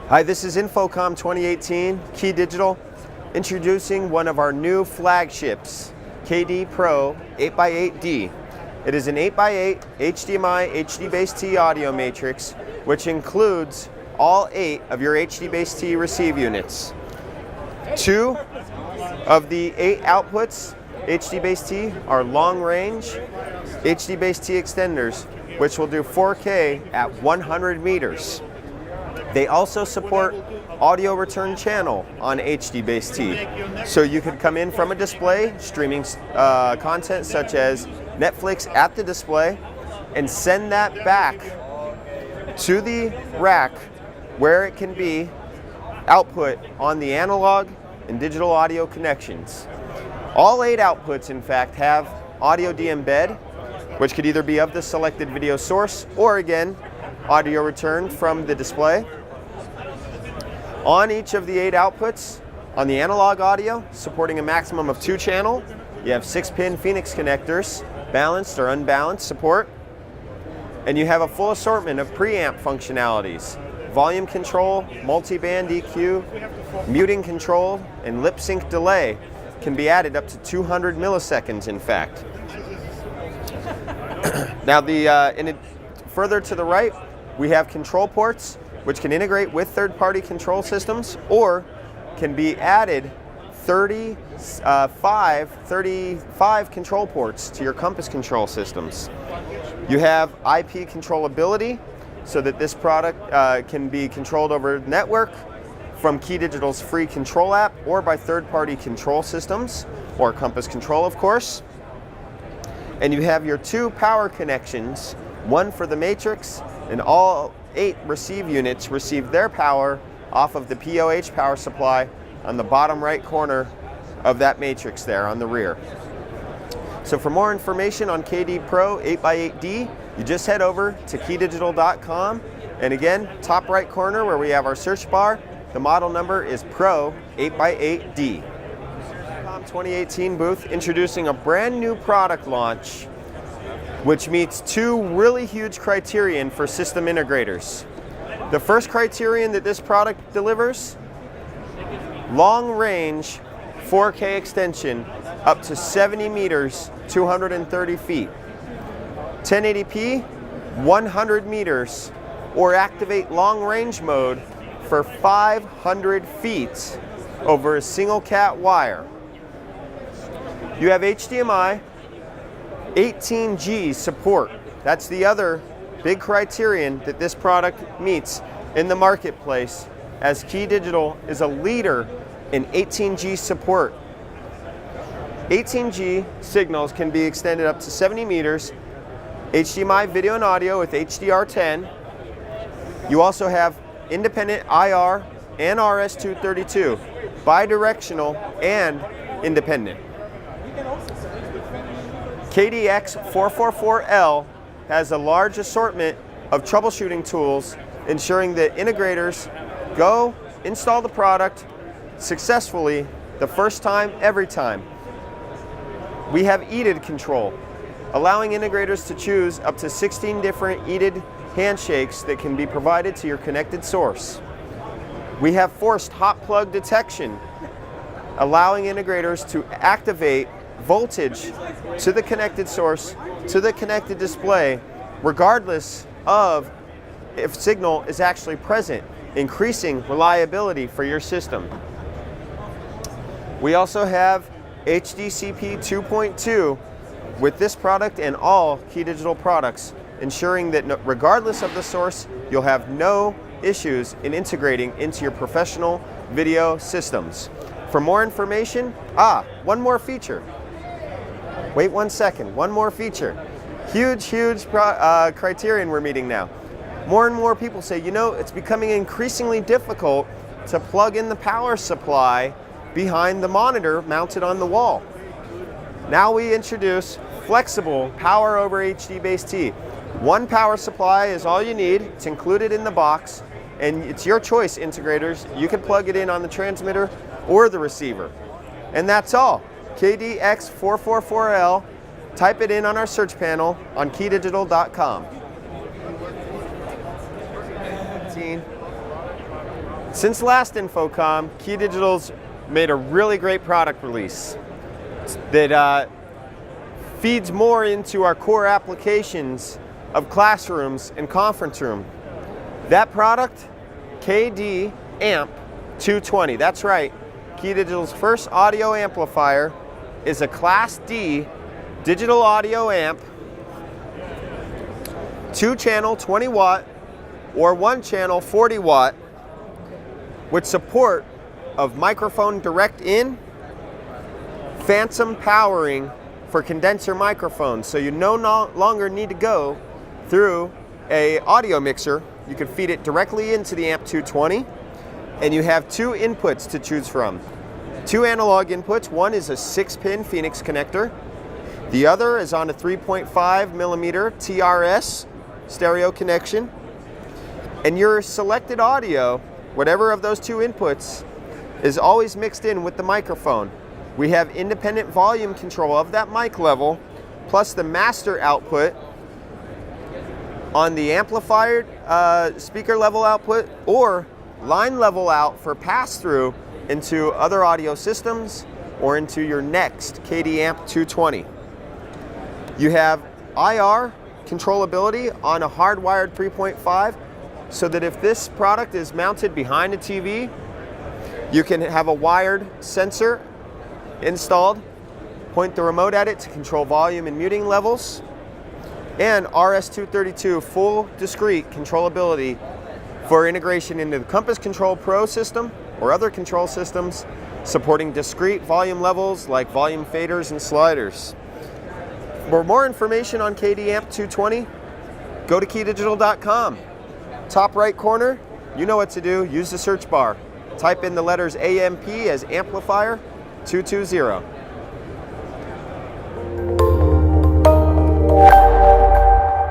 Hi, this is InfoComm 2018, KeyDigital, introducing one of our new flagships, KD Pro 8x8D. It is an 8x8 HDMI HD-Base-T audio matrix, which includes all 8 of your HD-Base-T receive units. 2 of the 8 outputs HD-Base-T are long-range HD-Base-T extenders, which will do 4K at 100 meters. They also support audio return channel on HD-Base-T. So you could come in from a display, streaming content such as Netflix at the display, and send that back to the rack where it can be output on the analog and digital audio connections. All 8 outputs, in fact, have audio de-embed, which could either be of the selected video source or, again, audio return from the display. On each of the 8 outputs, on the analog audio, supporting a maximum of 2 channel, you have 6-pin Phoenix connectors, balanced or unbalanced support, and you have a full assortment of preamp functionalities, volume control, multi-band EQ, muting control, and lip sync delay can be added up to 200 milliseconds, in fact. Now, further to the right, we have control ports, which can integrate with third-party control systems or can be added 35 control ports to your Compass control systems. You have IP controllability so that this product can be controlled over network from KeyDigital's free control app or by third-party control systems or Compass control, of course. And you have your 2 power connections, one for the matrix, and all 8 receive units receive their power off of the POH power supply on the bottom right corner of that matrix there on the rear. So for more information on KD Pro 8x8D, you just head over to KeyDigital.com, and again, top right corner where we have our search bar, the model number is Pro 8x8D. 2018 booth introducing a brand new product launch which meets 2 really huge criterion for system integrators. The first criterion that this product delivers, long-range 4K extension up to 70 meters, 230 feet. 1080p, 100 meters, or activate long-range mode for 500 feet over a single cat wire. You have HDMI 18G support. That's the other big criterion that this product meets in the marketplace, as KeyDigital is a leader in 18G support. 18G signals can be extended up to 70 meters, HDMI video and audio with HDR10. You also have independent IR and RS-232, bidirectional and independent. KDX444L has a large assortment of troubleshooting tools, ensuring that integrators go install the product successfully the first time, every time. We have EDID control, allowing integrators to choose up to 16 different EDID handshakes that can be provided to your connected source. We have forced hot plug detection, allowing integrators to activate voltage to the connected source, to the connected display, regardless of if signal is actually present, increasing reliability for your system. We also have HDCP 2.2 with this product and all KeyDigital products, ensuring that regardless of the source, you'll have no issues in integrating into your professional video systems. For more information, one more feature. Wait 1 second, one more feature. Huge criterion we're meeting now. More and more people say, you know, it's becoming increasingly difficult to plug in the power supply behind the monitor mounted on the wall. Now we introduce flexible power over HD-Base-T. 1 power supply is all you need. It's included in the box, and it's your choice, integrators. You can plug it in on the transmitter or the receiver. And that's all. KDX444L. Type it in on our search panel on KeyDigital.com. Since last InfoComm, KeyDigital's made a really great product release that feeds more into our core applications of classrooms and conference room. That product, KD-Amp 220. That's right. KeyDigital's first audio amplifier is a Class D digital audio amp, 2-channel 20 watt or 1-channel 40 watt with support of microphone direct in, phantom powering for condenser microphones. So you no longer need to go through a audio mixer. You can feed it directly into the Amp 220, and you have 2 inputs to choose from. 2 analog inputs. One is a 6-pin Phoenix connector. The other is on a 3.5 millimeter TRS stereo connection. And your selected audio, whatever of those 2 inputs, is always mixed in with the microphone. We have independent volume control of that mic level, plus the master output on the amplifier speaker level output or line level out for pass-through into other audio systems or into your next KD-Amp 220. You have IR controllability on a hardwired 3.5, so that if this product is mounted behind a TV, you can have a wired sensor installed, point the remote at it to control volume and muting levels, and RS-232 full discrete controllability for integration into the Compass Control Pro system or other control systems supporting discrete volume levels like volume faders and sliders. For more information on KD-Amp 220, go to KeyDigital.com. Top right corner, you know what to do. Use the search bar. Type in the letters AMP as amplifier 220.